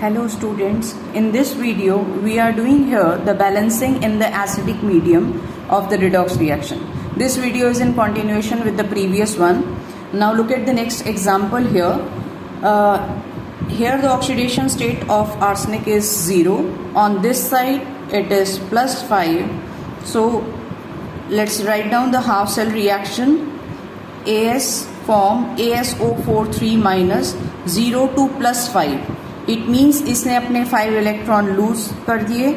Hello students, in this video we are doing here the balancing in the acidic medium of the redox reaction. This video is in continuation with the previous one. Now look at the next example here. Here the oxidation state of arsenic is 0. On this side it is plus 5. So let's write down the half cell reaction. AS form ASO4 3 minus 0 to plus 5. It means इसने अपने 5 electron lose कर दिए.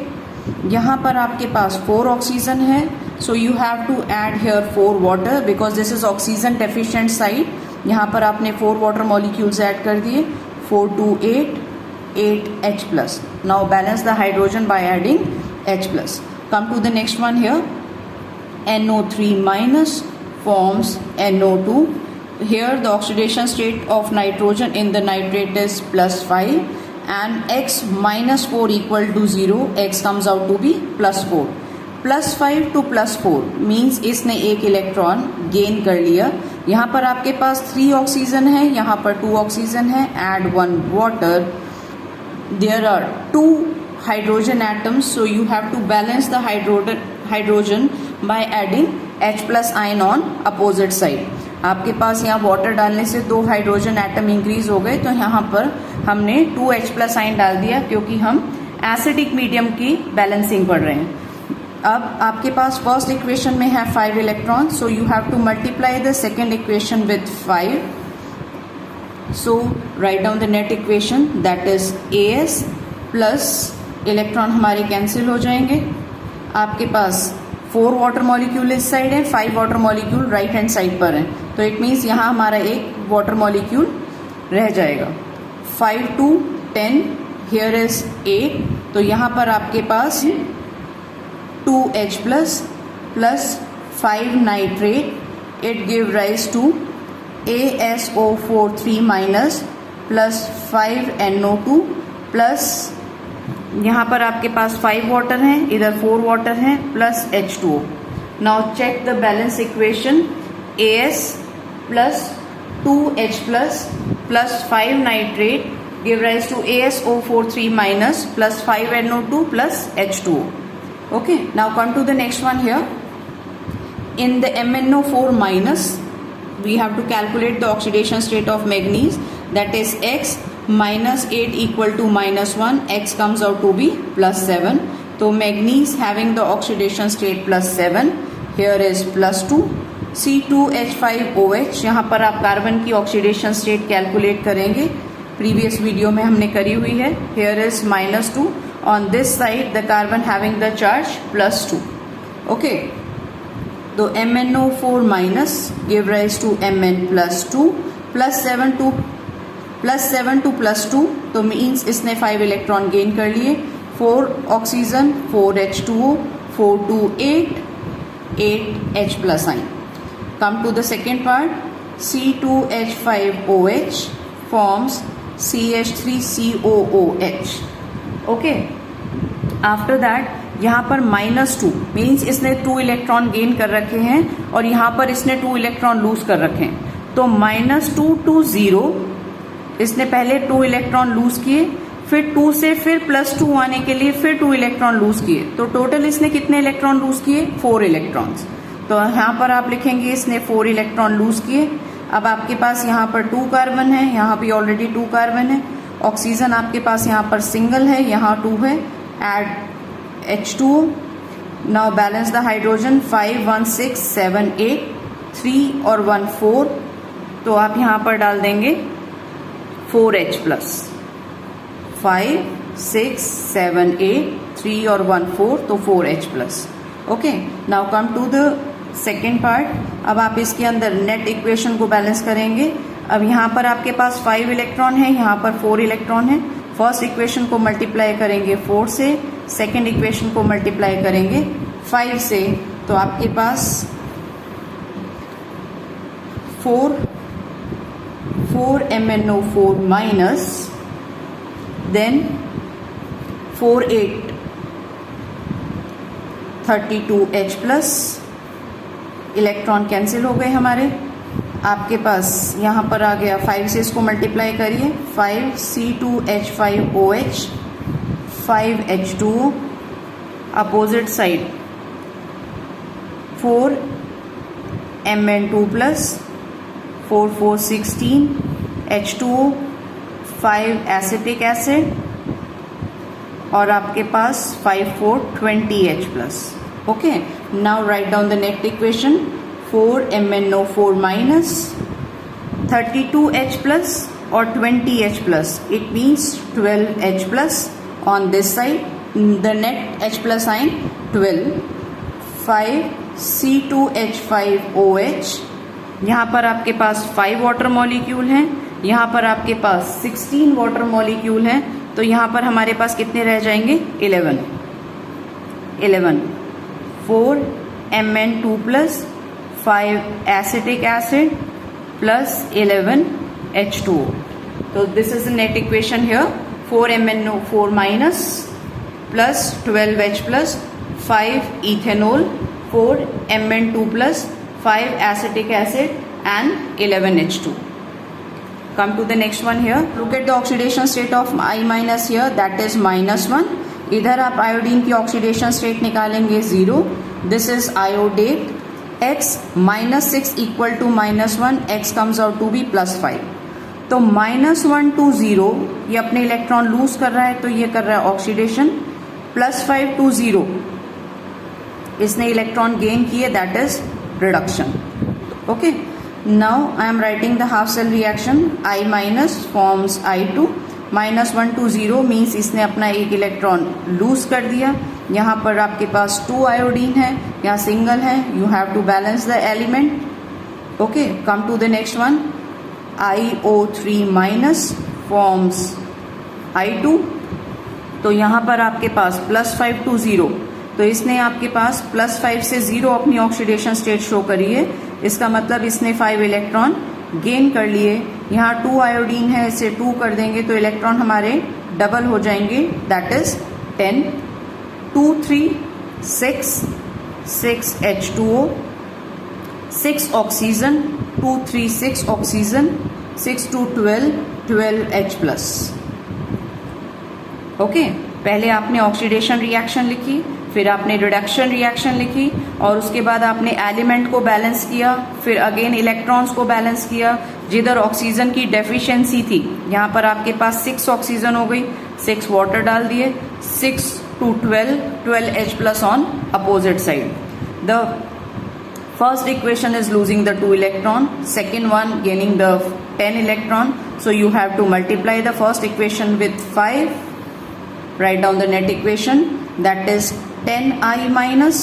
यहाँ पर आपके पास 4 oxygen है, so you have to add here 4 water because this is oxygen deficient side. यहाँ पर आपने 4 वाटर मॉलिक्यूल्स ऐड कर दिए. 4 2 8 H plus. Now balance the hydrogen by adding H plus. Come to the next one here. NO3 minus forms NO2. Here the oxidation state of nitrogen in the nitrate is plus 5 and X minus 4 equal to 0. X comes out to be plus 4. Plus 5 to plus 4 means इसने एक electron gain कर लिया. यहाँ पर आपके पास 3 oxygen है, यहाँ पर 2 ऑक्सीजन है. Add 1 water. There are 2 hydrogen atoms, so you have to balance the hydrogen by adding H plus ion on opposite side. आपके पास यहाँ वाटर डालने से 2 हाइड्रोजन एटम इंक्रीज हो गए, तो यहाँ पर हमने 2H प्लस आइन डाल दिया क्योंकि हम एसिडिक मीडियम की बैलेंसिंग पढ़ रहे हैं. अब आपके पास फर्स्ट इक्वेशन में है 5 electron, so you have to multiply the second equation with 5. So write down the net equation that is AS plus electron हमारे कैंसिल हो जाएंगे. आपके पास 4 वाटर मॉलिक्यूल इस साइड है, 5 water molecule right hand side पर है, तो इट मीन्स यहाँ हमारा एक वाटर मॉलिक्यूल रह जाएगा. 5 to 10 हियर इज 8, तो यहाँ पर आपके पास 2H plus plus 5 nitrate. It give rise to ASO4 3 minus plus 5 NO2 plus यहाँ पर आपके पास 5 वाटर हैं, इधर 4 वाटर हैं plus H2O. Now check the balance equation. AS plus 2H plus plus 5 nitrate give rise to ASO4 3 minus plus 5 NO2 plus H2O. Okay, now come to the next one here. In the MnO4 minus we have to calculate the oxidation state of manganese, that is X minus 8 equal to minus 1. X comes out to be plus 7. So manganese having the oxidation state plus 7. Here is plus 2. C2H5OH. यहाँ पर आप carbon की oxidation state calculate करेंगे, previous video में हमने करी हुई है. Here is minus 2. On this side the carbon having the charge plus 2. Okay. तो MnO4 minus give rise to Mn plus 2 plus 7 to plus 2, तो मीन्स इसने 5 इलेक्ट्रॉन गेन कर लिए. 4 oxygen 4H2O 4 to 8 H plus ion. Come to the second part. C2H5OH forms CH3COOH. Okay, after that यहाँ पर -2 means इसने 2 electron gain कर रखे हैं और यहाँ पर इसने 2 इलेक्ट्रॉन लूज कर रखे हैं. तो -2 to 0 इसने पहले 2 इलेक्ट्रॉन लूज किए, फिर 2 से फिर +2 आने के लिए फिर 2 इलेक्ट्रॉन लूज किए, तो टोटल इसने कितने इलेक्ट्रॉन लूज किए? 4 इलेक्ट्रॉन्स. तो यहाँ पर आप लिखेंगे इसने 4 इलेक्ट्रॉन लूज किए. अब आपके पास यहाँ पर 2 कार्बन है, यहाँ भी ऑलरेडी 2 कार्बन है. ऑक्सीजन आपके पास यहाँ पर सिंगल है, यहाँ 2 है. Add H2O. Now balance the hydrogen. 5 1 6 7 8 3 और 1 4, तो आप यहाँ पर डाल देंगे 4H प्लस. 5 6 7 8 3 और 1 4, तो 4H plus. Okay, now come to the second part. अब आप इसके अंदर नेट इक्वेशन को बैलेंस करेंगे. अब यहाँ पर आपके पास 5 इलेक्ट्रॉन है, यहाँ पर 4 इलेक्ट्रॉन है. फर्स्ट इक्वेशन को मल्टीप्लाई करेंगे 4 से, सेकेंड इक्वेशन को मल्टीप्लाई करेंगे 5 से, तो आपके पास 4 MnO4 minus then 4 8 32H plus. Electron cancel हो गए हमारे. आपके पास यहाँ पर आ गया 5 से इसको मल्टीप्लाई करिए 5C2H5OH 5H2O opposite side 4Mn2 plus 4 4 16 H2O 5 acetic acid और आपके पास 5 4 20H plus. Okay, now right down the next equation 4MnO4 minus 32H plus और 20H plus. It means 12H plus on this side. The net H plus sign 12. 5C2H5OH. यहाँ पर आपके पास 5 water molecule हैं, यहाँ पर आपके पास 16 वाटर मॉलिक्यूल हैं, तो यहाँ पर हमारे पास कितने रह जाएंगे 11. 4Mn2 plus 5 acetic acid plus 11 H2O. तो this is the net equation here. 4MnO4 minus plus 12H plus 5 ethanol 4Mn2 plus 5 acetic acid and 11H2. Come to the next one here. Look at the oxidation state of I minus here, that is -1. इधर आप iodine की oxidation state निकालेंगे 0. This is iodate. x -6 equal to -1. x comes out to be +5. तो -1 to 0 ये अपने electron lose कर रहा है, तो ये कर रहा है ऑक्सीडेशन. +5 to 0 इसने इलेक्ट्रॉन गेन किए, that is reduction. Okay, now I am writing the half cell reaction. I minus forms I2. -1 to 0 means इसने अपना एक इलेक्ट्रॉन लूज कर दिया. यहाँ पर आपके पास 2 आयोडीन है, यहाँ सिंगल है. You have to balance the element. Okay, come to the next one. IO3 minus forms I2. तो यहाँ पर आपके पास +5 to 0, तो इसने आपके पास +5 से 0 अपनी ऑक्सीडेशन स्टेट शो करी है. इसका मतलब इसने 5 इलेक्ट्रॉन गेन कर लिए. यहाँ 2 आयोडीन है, इसे 2 कर देंगे तो इलेक्ट्रॉन हमारे डबल हो जाएंगे, that is 10. 2 3 6 6 H2O 6 oxygen 2 3 6 oxygen 6 2 12 12H plus. Okay, पहले आपने ऑक्सीडेशन रिएक्शन लिखी, फिर आपने रिडक्शन रिएक्शन लिखी, और उसके बाद आपने एलिमेंट को बैलेंस किया, फिर अगेन इलेक्ट्रॉन्स को बैलेंस किया. जिधर ऑक्सीजन की डेफिशिएंसी थी यहाँ पर आपके पास 6 ऑक्सीजन हो गई, 6 वाटर डाल दिए. 6 to 12 12H plus on opposite side. The first equation is losing the 2 electron, second one gaining the 10 electron. So you have to multiply the first equation with 5. Write down the net equation, that is 10I minus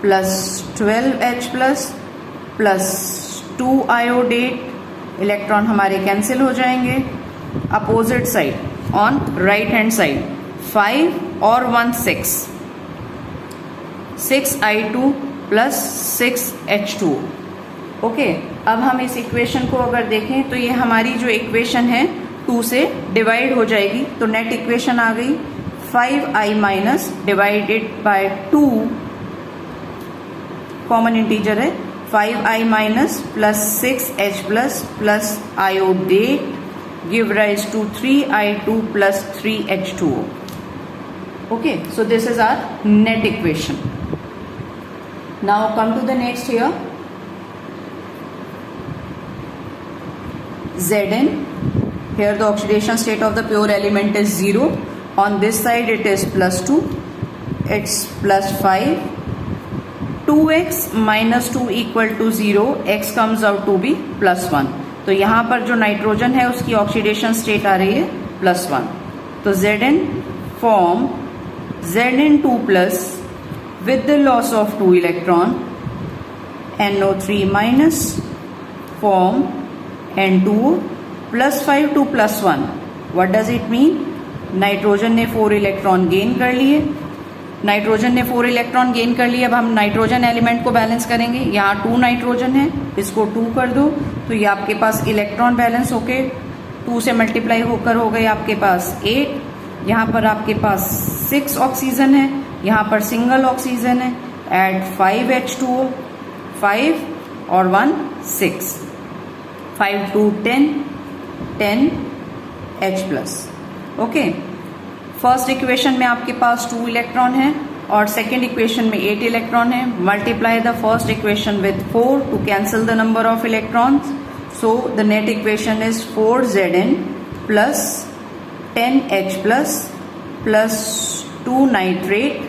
plus 12H plus plus 2 iodate. Electron हमारे cancel हो जाएंगे. Opposite side on right hand side 5 और 1 6 6I2 plus 6H2. Okay, अब हम इस equation को अगर देखें तो ये हमारी जो इक्वेशन है 2 से डिवाइड हो जाएगी. तो नेट इक्वेशन आ गई 5I minus divided by 2, common integer है 5I minus plus 6H plus plus iodate give rise to 3I2 plus 3H2O. Okay, so this is our net equation. Now come to the next here. Zn. Here the oxidation state of the pure element is 0. On this side it is +2. It's +5. 2x minus 2 equal to 0. X comes out to be +1. तो यहाँ पर जो nitrogen है उसकी oxidation state आ रही है +1. तो Zn form Zn2 plus with the loss of 2 electron. NO3 minus form N2O +5 to +1. What does it mean? Nitrogen ने 4 इलेक्ट्रॉन गेन कर लिए. नाइट्रोजन ने 4 इलेक्ट्रॉन गेन कर लिए. अब हम नाइट्रोजन एलिमेंट को बैलेंस करेंगे. यहाँ 2 नाइट्रोजन है, इसको 2 कर दो तो ये आपके पास इलेक्ट्रॉन बैलेंस होके 2 से मल्टीप्लाई होकर हो गए आपके पास 8. यहाँ पर आपके पास 6 ऑक्सीजन है, यहाँ पर सिंगल ऑक्सीजन है. एड 5H2O 5 और 1 6. 5 2 10 10 H plus. Okay, first equation में आपके पास 2 इलेक्ट्रॉन है और सेकेंड इक्वेशन में 8 इलेक्ट्रॉन है। Multiply the first equation with 4 to cancel the number of electrons. So the net equation is 4Zn plus 10H plus 2 nitrate.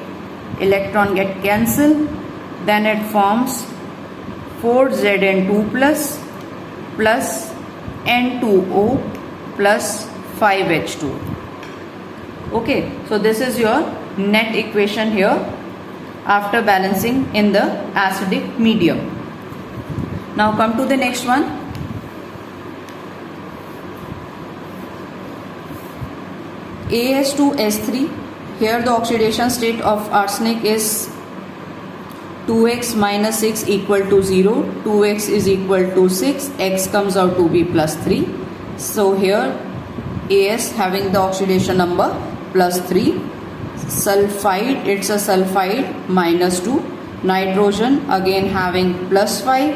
Electron get cancelled, then it forms 4Zn2 plus N2O plus 5H2. Okay, so this is your net equation here after balancing in the acidic medium. Now come to the next one. As2S3. Here the oxidation state of arsenic is 2x minus 6 equal to 0. 2x is equal to 6. X comes out to be plus 3. So here As having the oxidation number plus 3. Sulfide, it's a sulfide, minus 2. Nitrogen again having plus 5.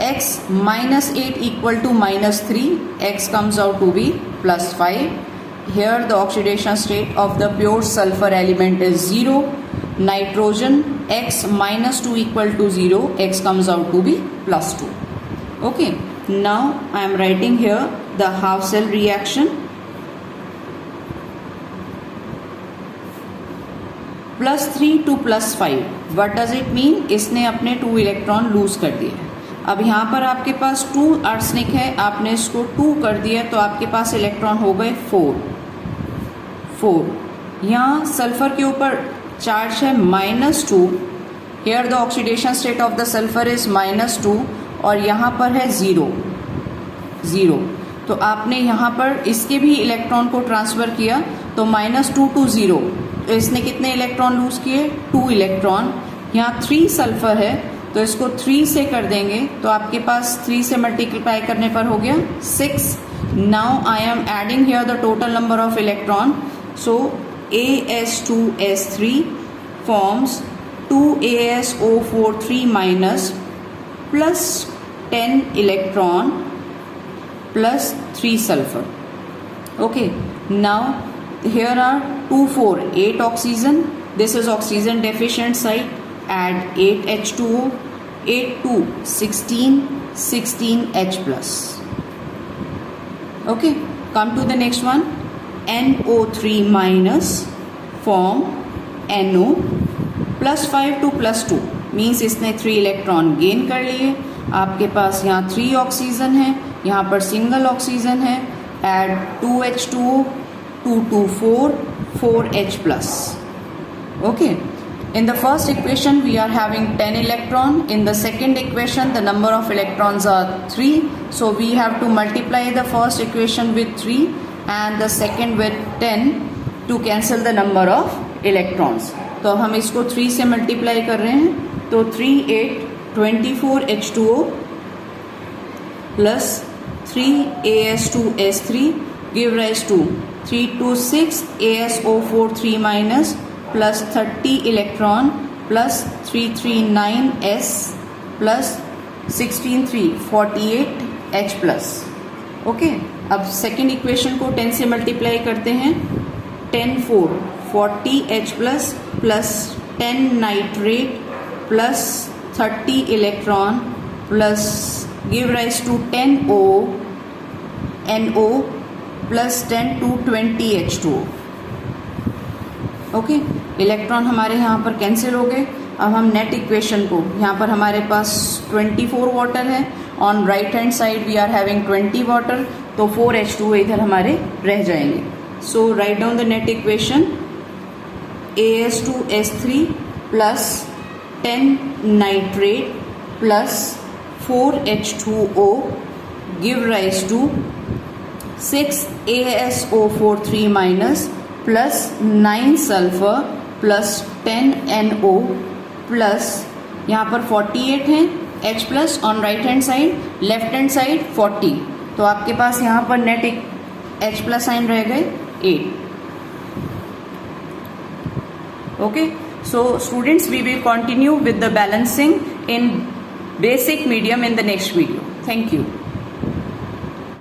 X minus 8 equal to minus 3. X comes out to be plus 5. Here the oxidation state of the pure sulfur element is 0. Nitrogen, X minus 2 equal to 0. X comes out to be plus 2. Okay, now I am writing here the half cell reaction. Plus 3 to plus 5. What does it mean? इसने अपने 2 electron lose कर दिए। अब यहाँ पर आपके पास 2 arsenic है, आपने इसको 2 कर दिया तो आपके पास इलेक्ट्रॉन हो गए 4। यहाँ सल्फर के ऊपर चार्ज है -2। Here the oxidation state of the sulphur is -2 और यहाँ पर है 0। तो आपने यहाँ पर इसके भी इलेक्ट्रॉन को ट्रांसफर किया तो -2 to 0। तो इसने कितने इलेक्ट्रॉन लूज किए? 2 इलेक्ट्रॉन। यहाँ 3 सल्फर है तो इसको 3 से कर देंगे तो आपके पास 3 से मल्टीप्लाई करने पर हो गया 6। Now I am adding here the total number of electron. So As2S3 forms 2AsO43 minus plus 10 electron plus 3 sulfur. Okay, now here are 2 4 8 oxygen. This is oxygen deficient site. Add 8 H2O, 8 2 16 16 H plus. Okay, come to the next one. NO3 minus form NO plus 5 to plus 2 means इसने 3 electron gain कर लिए। आपके पास यहाँ 3 oxygen है, यहाँ पर single oxygen है। Add 2H2O 2 2 4 4H plus. Okay, in the first equation we are having 10 electron. In the second equation the number of electrons are 3, so we have to multiply the first equation with 3 and the second with 10 to cancel the number of electrons. तो हम इसको 3 से multiply कर रहे हैं तो 3 8 24 H2O plus 3 As2S3 give rise to 3 2 6 AsO43 minus plus 30 electron plus 3 3 9 S plus 16 3 48 H plus. Okay, अब second equation को 10 से मल्टीप्लाई करते हैं। 10 4 40 H plus plus 10 nitrate plus 30 electron plus give rise to 10 O NO plus 10 to 20 H2O. Okay, electron हमारे यहाँ पर cancel हो गए। अब हम नेट इक्वेशन को, यहाँ पर हमारे पास 24 वाटर है, on right hand side we are having 20 water, तो 4 H2O इधर हमारे रह जाएंगे। So write down the net equation As2S3 plus 10 nitrate plus 4 H2O give rise to 6 ASO43 minus plus 9 sulphur plus 10 NO plus यहाँ पर 48 है H plus on right hand side, left hand side 40, तो आपके पास यहाँ पर नेट एक H plus sign रह गए 8. Okay, so students, we will continue with the balancing in basic medium in the next video. Thank you.